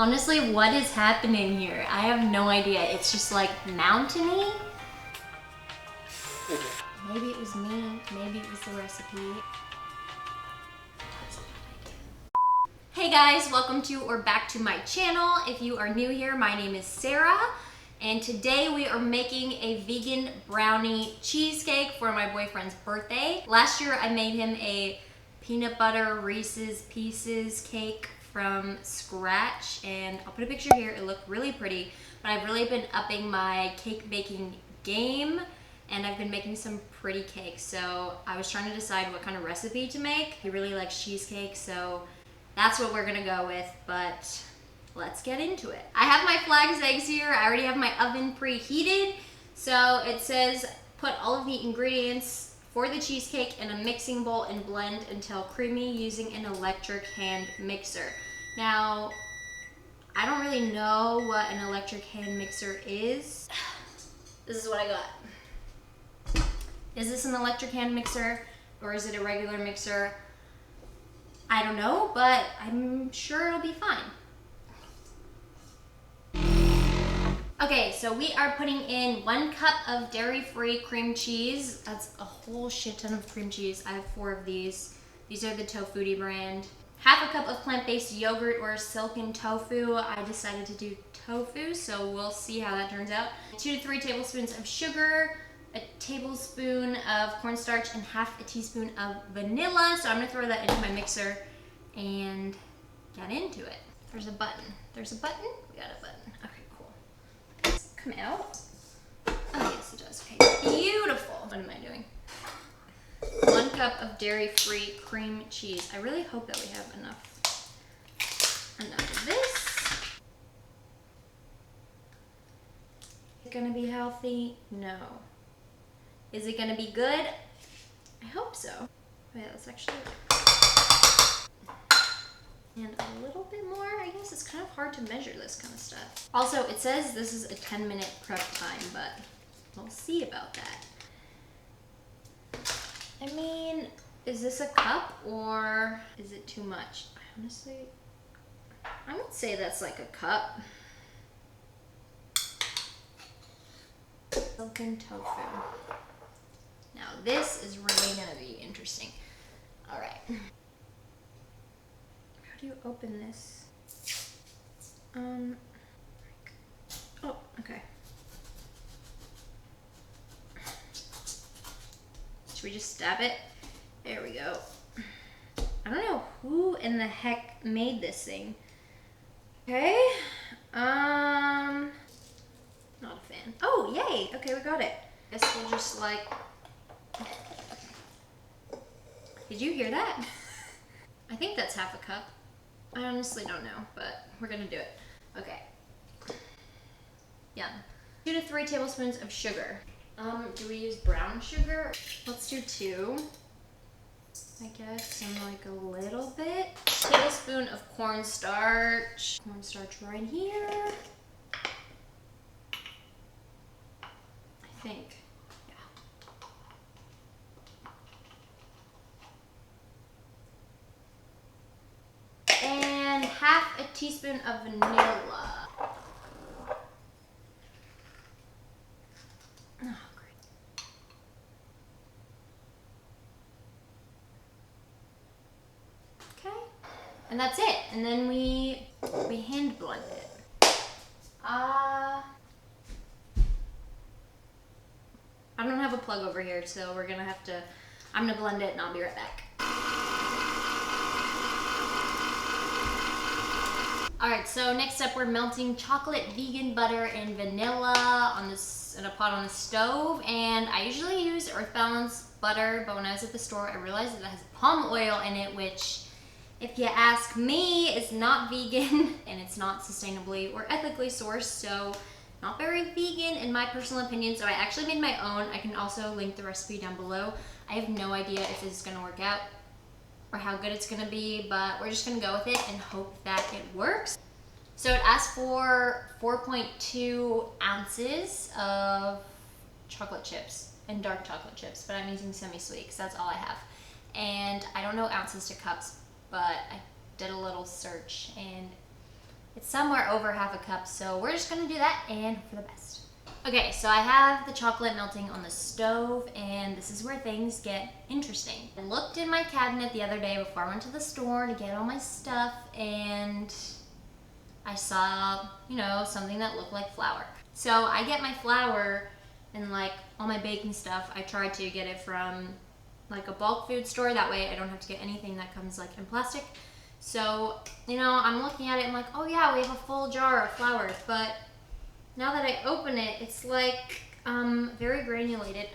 Honestly, what is happening here? I have no idea. It's just like mountainy. Maybe it was me, maybe it was the recipe. Hey guys, welcome to or back to my channel. If you are new here, my name is Sarah, and today we are making a vegan brownie cheesecake for my boyfriend's birthday. Last year I made him a peanut butter Reese's Pieces cake from scratch, and I'll put a picture here. It looked really pretty, but I've really been upping my cake baking game, and I've been making some pretty cakes. So I was trying to decide what kind of recipe to make. He really likes cheesecake, so that's what we're gonna go with, but let's get into it. I have my flax eggs here. I already have my oven preheated. So it says put all of the ingredients for the cheesecake in a mixing bowl and blend until creamy using an electric hand mixer. Now, I don't really know what an electric hand mixer is. This is what I got. Is this an electric hand mixer or is it a regular mixer? I don't know, but I'm sure it'll be fine. Okay, so we are putting in 1 cup of dairy-free cream cheese. That's a whole shit ton of cream cheese. I have 4 of these. These are the Tofutti brand. 1/2 cup of plant-based yogurt or silken tofu. I decided to do tofu, so we'll see how that turns out. 2 to 3 tablespoons of sugar, a tablespoon of cornstarch, and 1/2 teaspoon of vanilla. So I'm gonna throw that into my mixer and get into it. There's a button. There's a button? We got a button. Okay, cool. Come out. Oh yes, it does. Okay, beautiful. What am I doing? 1 cup of dairy-free cream cheese. I really hope that we have enough of this. Is it gonna be healthy? No. Is it gonna be good? I hope so. Wait, let's actually... And a little bit more. I guess it's kind of hard to measure this kind of stuff. Also, it says this is a 10-minute prep time, but we'll see about that. I mean, is this a cup or is it too much? Honestly, I would say that's like a cup. Silken tofu. Now this is really gonna be interesting. All right. How do you open this? Oh, okay. Should we just stab it? There we go. I don't know who in the heck made this thing. Okay. Not a fan. Oh, yay. Okay, we got it. Guess we'll just like... Did you hear that? I think that's 1/2 cup. I honestly don't know, but we're gonna do it. Okay. Yum. 2 to 3 tablespoons of sugar. Do we use brown sugar? Let's do 2. I guess, and like a little bit. Tablespoon of cornstarch. Cornstarch right here. I think. And 1/2 teaspoon of vanilla. Oh, great. Okay, and that's it. And then we hand blend it. I don't have a plug over here, so we're gonna have to. I'm gonna blend it, and I'll be right back. Alright, so next up we're melting chocolate, vegan butter, and vanilla on this in a pot on the stove. And I usually use Earth Balance butter, but when I was at the store I realized that it has palm oil in it, which, if you ask me, is not vegan and it's not sustainably or ethically sourced, so not very vegan in my personal opinion. So I actually made my own. I can also link the recipe down below. I have no idea if this is gonna work out or how good it's gonna be, but we're just gonna go with it and hope that it works. So it asks for 4.2 ounces of chocolate chips and dark chocolate chips, but I'm using semi-sweet because that's all I have. And I don't know ounces to cups, but I did a little search and It's somewhere over half a cup, so we're just gonna do that and hope for the best. Okay, so I have the chocolate melting on the stove, and this is where things get interesting. I looked in my cabinet the other day before I went to the store to get all my stuff, and I saw, you know, something that looked like flour. So I get my flour and like all my baking stuff, I try to get it from like a bulk food store. That way I don't have to get anything that comes like in plastic. So, you know, I'm looking at it and like, oh yeah, we have a full jar of flour, but now that I open it, it's like very granulated.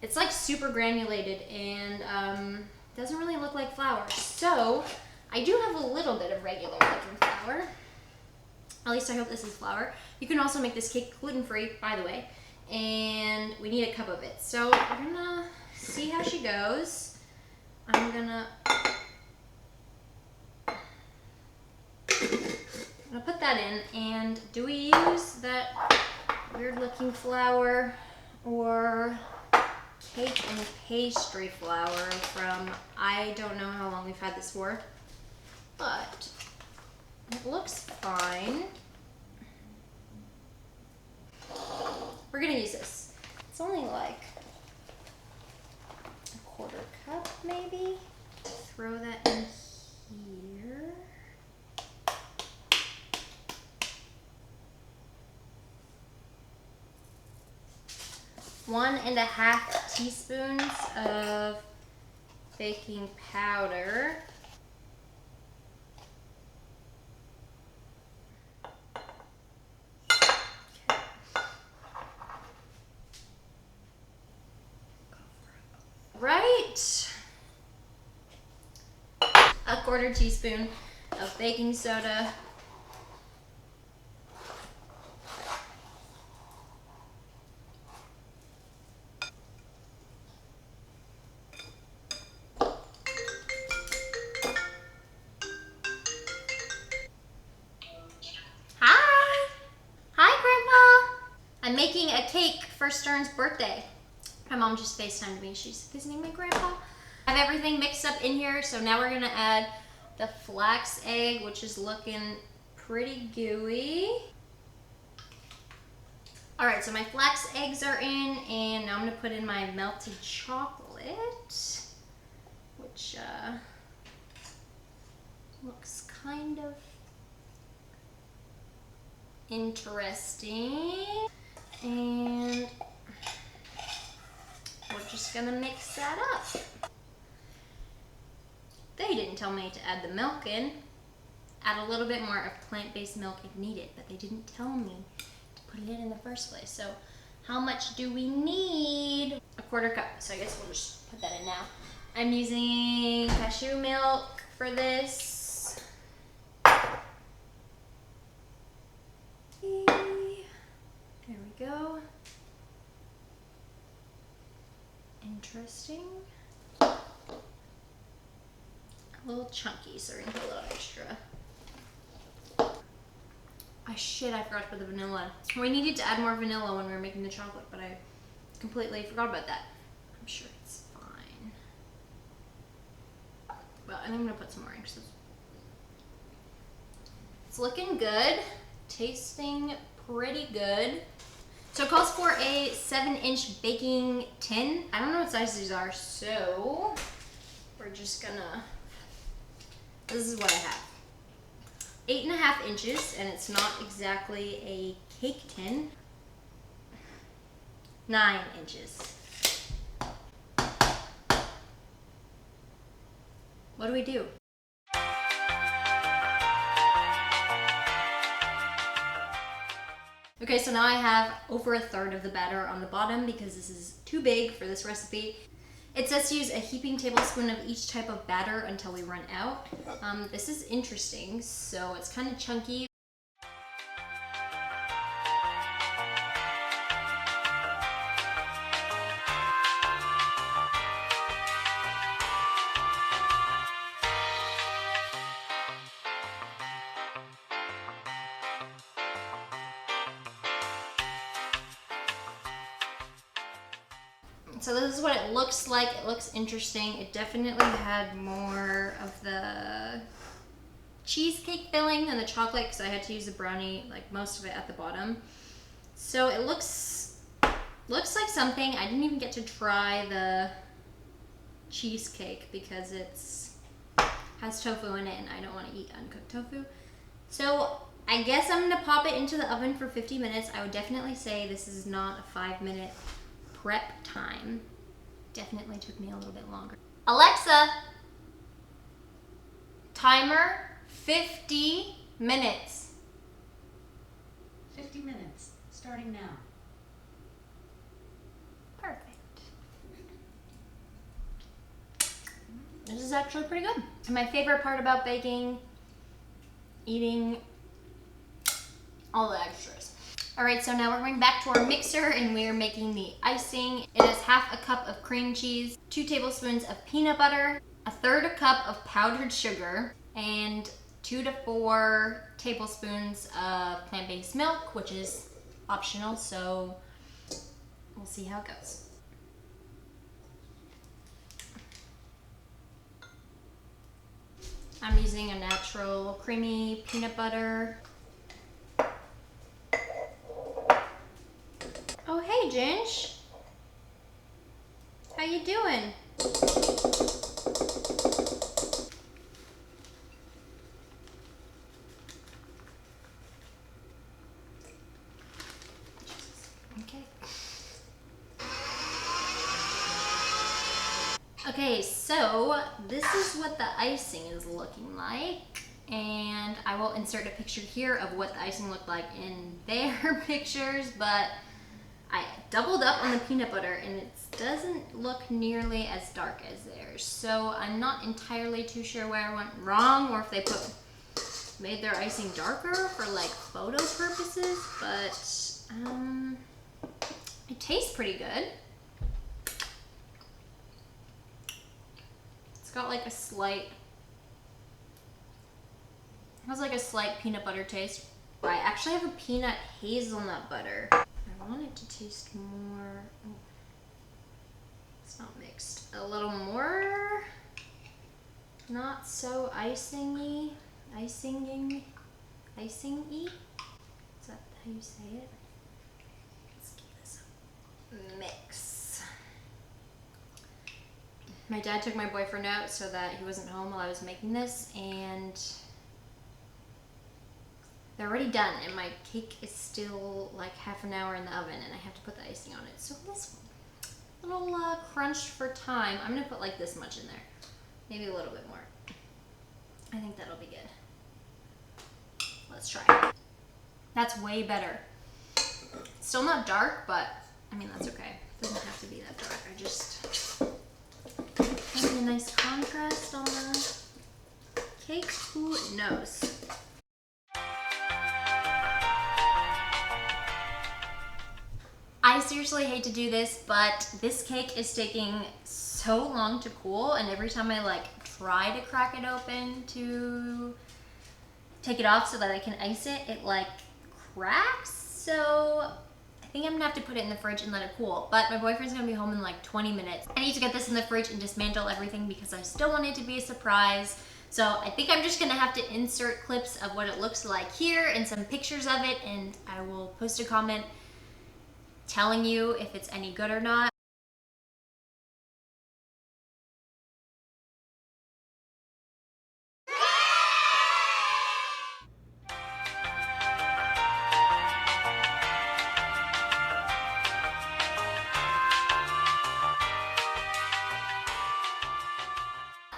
It's like super granulated and doesn't really look like flour. So I do have a little bit of regular looking flour. At least I hope this is flour. You can also make this cake gluten-free, by the way. And we need a cup of it. So we're gonna see how she goes. I'm gonna put that in. And do we use that weird looking flour or cake and pastry flour from, I don't know how long we've had this for, but it looks fine. We're gonna use this. It's only like a quarter cup maybe. Throw that in here. One and a half teaspoons of baking powder. Right. A quarter teaspoon of baking soda. Hi, Grandpa. I'm making a cake for Stern's birthday. My mom just FaceTimed me. She's visiting my grandpa. I have everything mixed up in here, so now we're gonna add the flax egg, which is looking pretty gooey. All right, so my flax eggs are in, and now I'm gonna put in my melted chocolate, which looks kind of interesting. And we're just gonna mix that up. They didn't tell me to add the milk in. Add a little bit more of plant-based milk if needed, but they didn't tell me to put it in the first place. So how much do we need? A quarter cup, so I guess we'll just put that in now. I'm using cashew milk for this. There we go. Interesting. A little chunky, so we're gonna put a little extra. Oh shit, I forgot to put the vanilla. We needed to add more vanilla when we were making the chocolate, but I completely forgot about that. I'm sure it's fine. Well, and I'm gonna put some more in because it's looking good. Tasting pretty good. So it calls for a 7-inch baking tin. I don't know what size these are, so we're just gonna, this is what I have. 8.5 inches, and it's not exactly a cake tin. 9 inches. What do we do? Okay, so now I have over 1/3 of the batter on the bottom because this is too big for this recipe. It says to use a heaping tablespoon of each type of batter until we run out. This is interesting, so it's kind of chunky. So this is what it looks like. It looks interesting. It definitely had more of the cheesecake filling than the chocolate because I had to use the brownie, like most of it at the bottom. So it looks like something. I didn't even get to try the cheesecake because it's has tofu in it and I don't want to eat uncooked tofu. So I guess I'm gonna pop it into the oven for 50 minutes. I would definitely say this is not a 5-minute prep time. Definitely took me a little bit longer. Alexa, timer 50 minutes. 50 minutes, starting now. Perfect. This is actually pretty good. My favorite part about baking, eating all the extras. All right, so now we're going back to our mixer and we're making the icing. It is half a cup of cream cheese, 2 tablespoons of peanut butter, 1/3 cup of powdered sugar, and 2 to 4 tablespoons of plant-based milk, which is optional, so we'll see how it goes. I'm using a natural creamy peanut butter. Oh, hey, Ginge. How you doing? Okay. Okay, so this is what the icing is looking like, and I will insert a picture here of what the icing looked like in their pictures, but I doubled up on the peanut butter and it doesn't look nearly as dark as theirs. So I'm not entirely too sure where I went wrong or if they made their icing darker for like photo purposes, but it tastes pretty good. It's got like a slight, it has like a slight peanut butter taste. I actually have a peanut hazelnut butter. I want it to taste more, oh, it's not mixed, a little more, not so icingy, icingy? Is that how you say it? Let's give this a mix. My dad took my boyfriend out so that he wasn't home while I was making this, and they're already done, and my cake is still like half an hour in the oven, and I have to put the icing on it. So this little crunched for time. I'm gonna put like this much in there, maybe a little bit more. I think that'll be good. Let's try it. That's way better. Still not dark, but I mean that's okay. It doesn't have to be that dark. I just maybe a nice contrast on the cake. Who knows? I seriously hate to do this, but this cake is taking so long to cool, and every time I like try to crack it open to take it off so that I can ice it, it like cracks. So I think I'm gonna have to put it in the fridge and let it cool. But my boyfriend's gonna be home in like 20 minutes. I need to get this in the fridge and dismantle everything because I still want it to be a surprise. So I think I'm just gonna have to insert clips of what it looks like here and some pictures of it, and I will post a comment telling you if it's any good or not.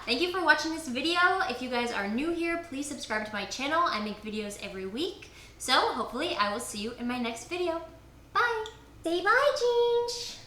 Thank you for watching this video. If you guys are new here, please subscribe to my channel. I make videos every week. So hopefully I will see you in my next video. Bye. Say bye, Ginge.